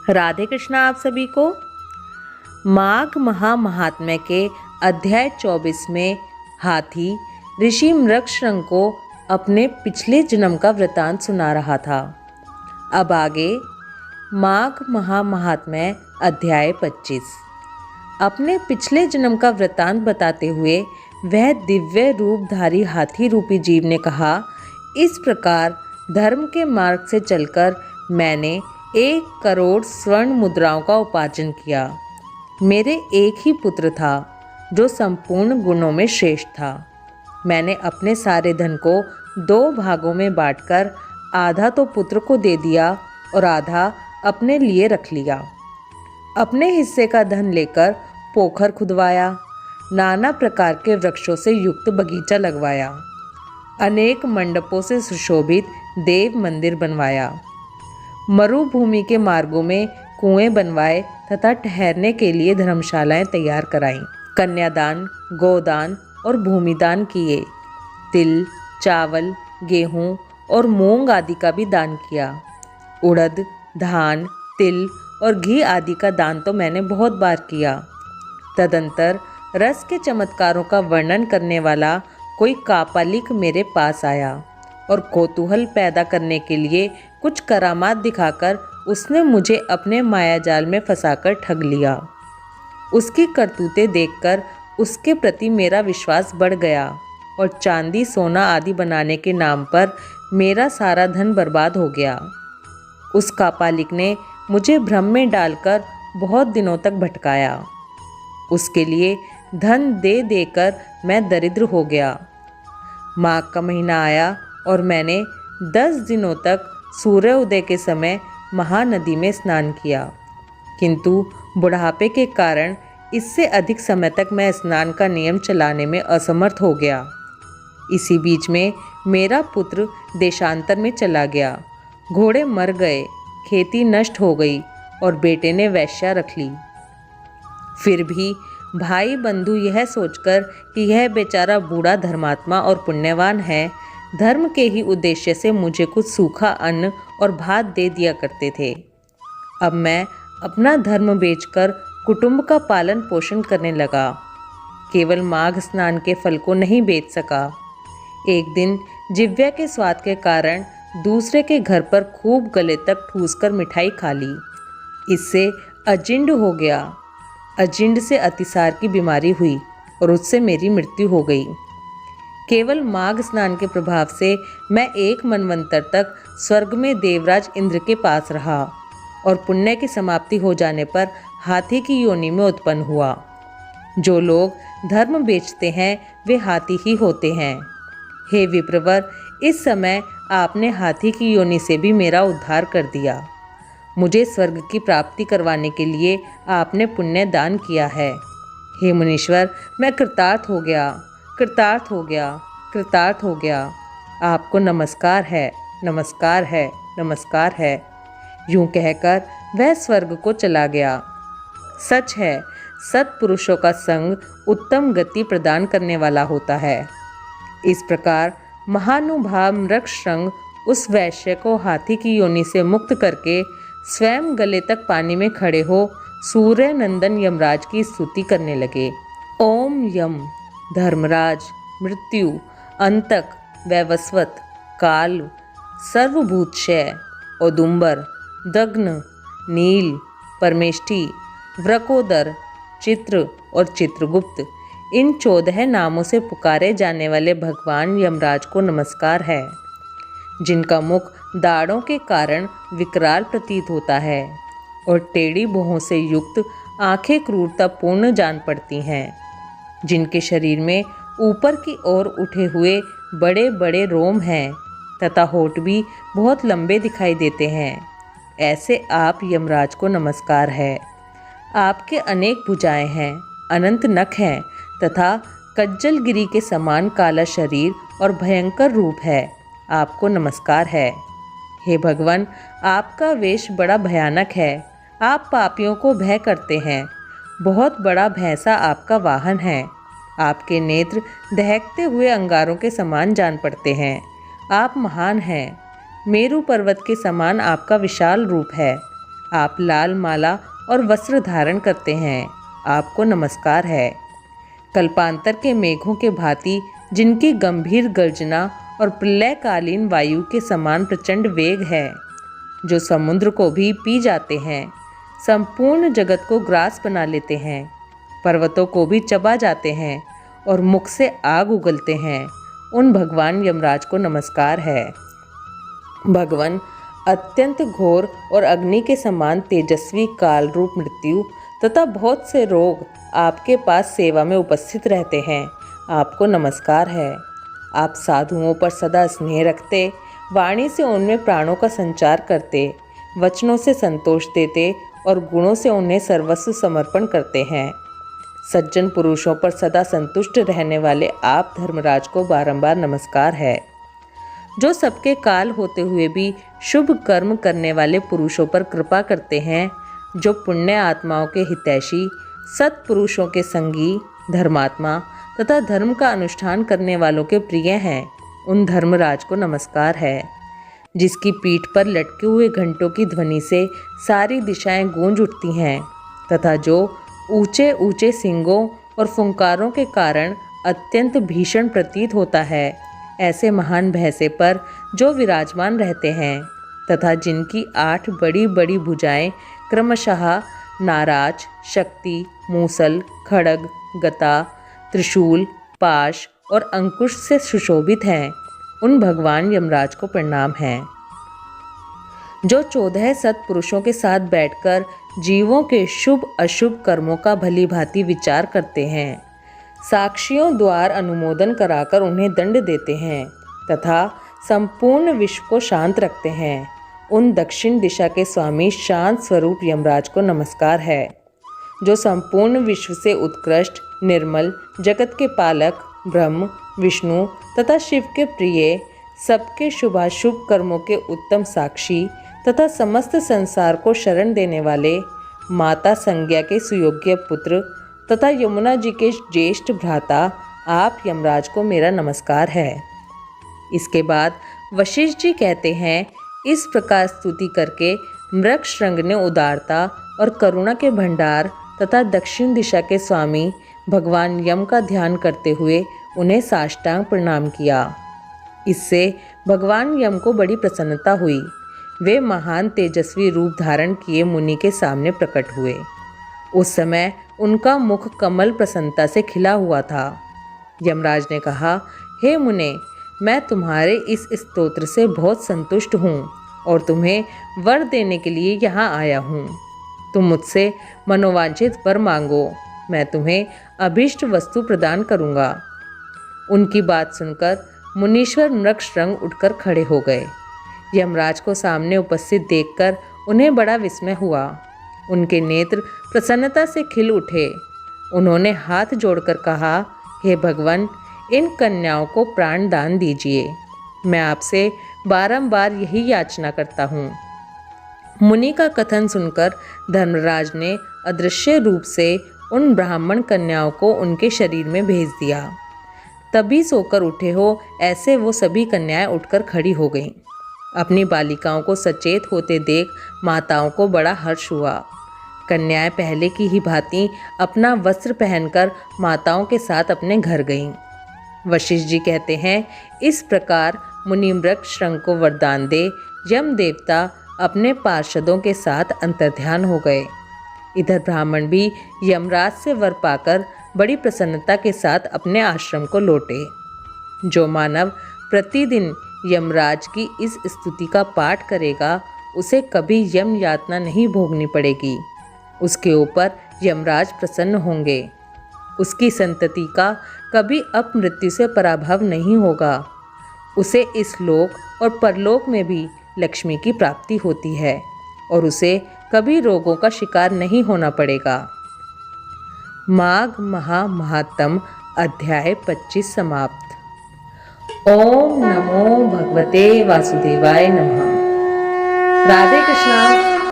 राधे कृष्णा आप सभी को। माघ महात्म्य के अध्याय 24 में हाथी ऋषि मृगशृंग को अपने पिछले जन्म का वृतांत सुना रहा था। अब आगे माघ महात्म्य अध्याय 25। अपने पिछले जन्म का वृतांत बताते हुए वह दिव्य रूपधारी हाथी रूपी जीव ने कहा, इस प्रकार धर्म के मार्ग से चलकर मैंने 1 करोड़ स्वर्ण मुद्राओं का उपार्जन किया। मेरे एक ही पुत्र था जो संपूर्ण गुणों में श्रेष्ठ था। मैंने अपने सारे धन को 2 भागों में बांटकर आधा तो पुत्र को दे दिया और आधा अपने लिए रख लिया। अपने हिस्से का धन लेकर पोखर खुदवाया, नाना प्रकार के वृक्षों से युक्त बगीचा लगवाया, अनेक मंडपों से सुशोभित देव मंदिर बनवाया, मरुभूमि के मार्गों में कुएं बनवाए तथा ठहरने के लिए धर्मशालाएं तैयार कराईं। कन्यादान, गोदान और भूमिदान किए। तिल, चावल, गेहूं और मूंग आदि का भी दान किया। उड़द, धान, तिल और घी आदि का दान तो मैंने बहुत बार किया। तदंतर रस के चमत्कारों का वर्णन करने वाला कोई कापालिक मेरे पास आया और कौतूहल पैदा करने के लिए कुछ करामात दिखाकर उसने मुझे अपने मायाजाल में फंसाकर ठग लिया। उसकी करतूतें देखकर उसके प्रति मेरा विश्वास बढ़ गया और चांदी सोना आदि बनाने के नाम पर मेरा सारा धन बर्बाद हो गया। उस कापालिक ने मुझे भ्रम में डालकर बहुत दिनों तक भटकाया। उसके लिए धन दे देकर मैं दरिद्र हो गया। माघ का महीना आया और मैंने 10 दिनों तक सूर्य उदय के समय महानदी में स्नान किया, किंतु बुढ़ापे के कारण इससे अधिक समय तक मैं स्नान का नियम चलाने में असमर्थ हो गया। इसी बीच में मेरा पुत्र देशांतर में चला गया, घोड़े मर गए, खेती नष्ट हो गई और बेटे ने वेश्या रख ली। फिर भी भाई बंधु यह सोचकर कि यह बेचारा बूढ़ा धर्मात्मा और पुण्यवान है, धर्म के ही उद्देश्य से मुझे कुछ सूखा अन्न और भात दे दिया करते थे। अब मैं अपना धर्म बेचकर कुटुंब का पालन पोषण करने लगा। केवल माघ स्नान के फल को नहीं बेच सका। एक दिन जिव्या के स्वाद के कारण दूसरे के घर पर खूब गले तक ठूसकर मिठाई खा ली। इससे अजिंड हो गया। अजिंड से अतिसार की बीमारी हुई और उससे मेरी मृत्यु हो गई। केवल माघ स्नान के प्रभाव से मैं 1 मनवंतर तक स्वर्ग में देवराज इंद्र के पास रहा और पुण्य की समाप्ति हो जाने पर हाथी की योनि में उत्पन्न हुआ। जो लोग धर्म बेचते हैं वे हाथी ही होते हैं। हे विप्रवर, इस समय आपने हाथी की योनि से भी मेरा उद्धार कर दिया। मुझे स्वर्ग की प्राप्ति करवाने के लिए आपने पुण्य दान किया है। हे मुनीश्वर, मैं कृतार्थ हो गया, कृतार्थ हो गया, कृतार्थ हो गया। आपको नमस्कार है, नमस्कार है, नमस्कार है। यूं कहकर वह स्वर्ग को चला गया। सच है, सत्पुरुषों का संग उत्तम गति प्रदान करने वाला होता है। इस प्रकार महानुभाव मृगशृंग उस वैश्य को हाथी की योनि से मुक्त करके स्वयं गले तक पानी में खड़े हो सूर्य नंदन यमराज की स्तुति करने लगे। ओम यम, धर्मराज, मृत्यु, अंतक, वैवस्वत, काल, सर्वभूतशय, औदुंबर, दग्न, नील, परमेष्ठी, व्रकोदर, चित्र और चित्रगुप्त, इन 14 नामों से पुकारे जाने वाले भगवान यमराज को नमस्कार है, जिनका मुख दाढ़ों के कारण विकराल प्रतीत होता है और टेढ़ी भौहों से युक्त आंखें क्रूरतापूर्ण जान पड़ती हैं, जिनके शरीर में ऊपर की ओर उठे हुए बड़े बड़े रोम हैं तथा होठ भी बहुत लंबे दिखाई देते हैं। ऐसे आप यमराज को नमस्कार है। आपके अनेक भुजाएं हैं, अनंत नख हैं तथा कज्जलगिरी के समान काला शरीर और भयंकर रूप है। आपको नमस्कार है। हे भगवान, आपका वेश बड़ा भयानक है। आप पापियों को भय करते हैं। बहुत बड़ा भैंसा आपका वाहन है। आपके नेत्र दहकते हुए अंगारों के समान जान पड़ते हैं। आप महान हैं। मेरु पर्वत के समान आपका विशाल रूप है। आप लाल माला और वस्त्र धारण करते हैं, आपको नमस्कार है। कल्पांतर के मेघों के भांति जिनकी गंभीर गर्जना और प्रलयकालीन वायु के समान प्रचंड वेग है, जो समुद्र को भी पी जाते हैं, संपूर्ण जगत को ग्रास बना लेते हैं, पर्वतों को भी चबा जाते हैं और मुख से आग उगलते हैं, उन भगवान यमराज को नमस्कार है। भगवान अत्यंत घोर और अग्नि के समान तेजस्वी काल रूप मृत्यु तथा बहुत से रोग आपके पास सेवा में उपस्थित रहते हैं, आपको नमस्कार है। आप साधुओं पर सदा स्नेह रखते, वाणी से उनमें प्राणों का संचार करते, वचनों से संतोष देते और गुणों से उन्हें सर्वस्व समर्पण करते हैं। सज्जन पुरुषों पर सदा संतुष्ट रहने वाले आप धर्मराज को बारंबार नमस्कार है। जो सबके काल होते हुए भी शुभ कर्म करने वाले पुरुषों पर कृपा करते हैं, जो पुण्य आत्माओं के हितैषी, सत्पुरुषों के संगी, धर्मात्मा तथा धर्म का अनुष्ठान करने वालों के प्रिय हैं, उन धर्मराज को नमस्कार है। जिसकी पीठ पर लटके हुए घंटों की ध्वनि से सारी दिशाएं गूंज उठती हैं तथा जो ऊंचे ऊंचे सींगों और फुंकारों के कारण अत्यंत भीषण प्रतीत होता है, ऐसे महान भैंसे पर जो विराजमान रहते हैं तथा जिनकी 8 बड़ी बड़ी भुजाएं क्रमशः नाराज, शक्ति, मूसल, खड्ग, गदा, त्रिशूल, पाश और अंकुश से सुशोभित हैं, उन भगवान यमराज को प्रणाम है। जो 14 सत्पुरुषों के साथ बैठकर जीवों के शुभ अशुभ कर्मों का भली भांति विचार करते हैं, साक्षियों द्वारा अनुमोदन कराकर उन्हें दंड देते हैं तथा संपूर्ण विश्व को शांत रखते हैं, उन दक्षिण दिशा के स्वामी शांत स्वरूप यमराज को नमस्कार है। जो संपूर्ण विश्व से उत्कृष्ट, निर्मल, जगत के पालक, ब्रह्म, विष्णु तथा शिव के प्रिय, सबके शुभाशुभ कर्मों के उत्तम साक्षी तथा समस्त संसार को शरण देने वाले, माता संज्ञा के सुयोग्य पुत्र तथा यमुना जी के ज्येष्ठ भ्राता आप यमराज को मेरा नमस्कार है। इसके बाद वशिष्ठ जी कहते हैं, इस प्रकार स्तुति करके मृगशृंग ने उदारता और करुणा के भंडार तथा दक्षिण दिशा के स्वामी भगवान यम का ध्यान करते हुए उन्हें साष्टांग प्रणाम किया। इससे भगवान यम को बड़ी प्रसन्नता हुई। वे महान तेजस्वी रूप धारण किए मुनि के सामने प्रकट हुए। उस समय उनका मुख कमल प्रसन्नता से खिला हुआ था। यमराज ने कहा, हे मुने, मैं तुम्हारे इस स्तोत्र से बहुत संतुष्ट हूँ और तुम्हें वर देने के लिए यहाँ आया हूँ। तुम मुझसे मनोवांछित वर मांगो, मैं तुम्हें अभीष्ट वस्तु प्रदान करूँगा। उनकी बात सुनकर मुनीश्वर मृगशृंग उठकर खड़े हो गए। यमराज को सामने उपस्थित देखकर उन्हें बड़ा विस्मय हुआ। उनके नेत्र प्रसन्नता से खिल उठे। उन्होंने हाथ जोड़कर कहा, हे भगवान, इन कन्याओं को प्राण दान दीजिए। मैं आपसे बारंबार यही याचना करता हूँ। मुनि का कथन सुनकर धर्मराज ने अदृश्य रूप से उन ब्राह्मण कन्याओं को उनके शरीर में भेज दिया। तभी सोकर उठे हो ऐसे वो सभी कन्याएं उठकर खड़ी हो गईं। अपनी बालिकाओं को सचेत होते देख माताओं को बड़ा हर्ष हुआ। कन्याएं पहले की ही भांति अपना वस्त्र पहनकर माताओं के साथ अपने घर गईं। वशिष्ठ जी कहते हैं, इस प्रकार मुनि मृगशृंग को वरदान दे यम देवता अपने पार्षदों के साथ अंतर्ध्यान हो गए। इधर ब्राह्मण भी यमराज से वर पाकर बड़ी प्रसन्नता के साथ अपने आश्रम को लौटे। जो मानव प्रतिदिन यमराज की इस स्तुति का पाठ करेगा, उसे कभी यम यातना नहीं भोगनी पड़ेगी। उसके ऊपर यमराज प्रसन्न होंगे। उसकी संतति का कभी अपमृत्यु से पराभव नहीं होगा। उसे इस लोक और परलोक में भी लक्ष्मी की प्राप्ति होती है और उसे कभी रोगों का शिकार नहीं होना पड़ेगा। माघ महात्म अध्याय 25 समाप्त। ओम नमो भगवते वासुदेवाय नमः। राधे कृष्णा।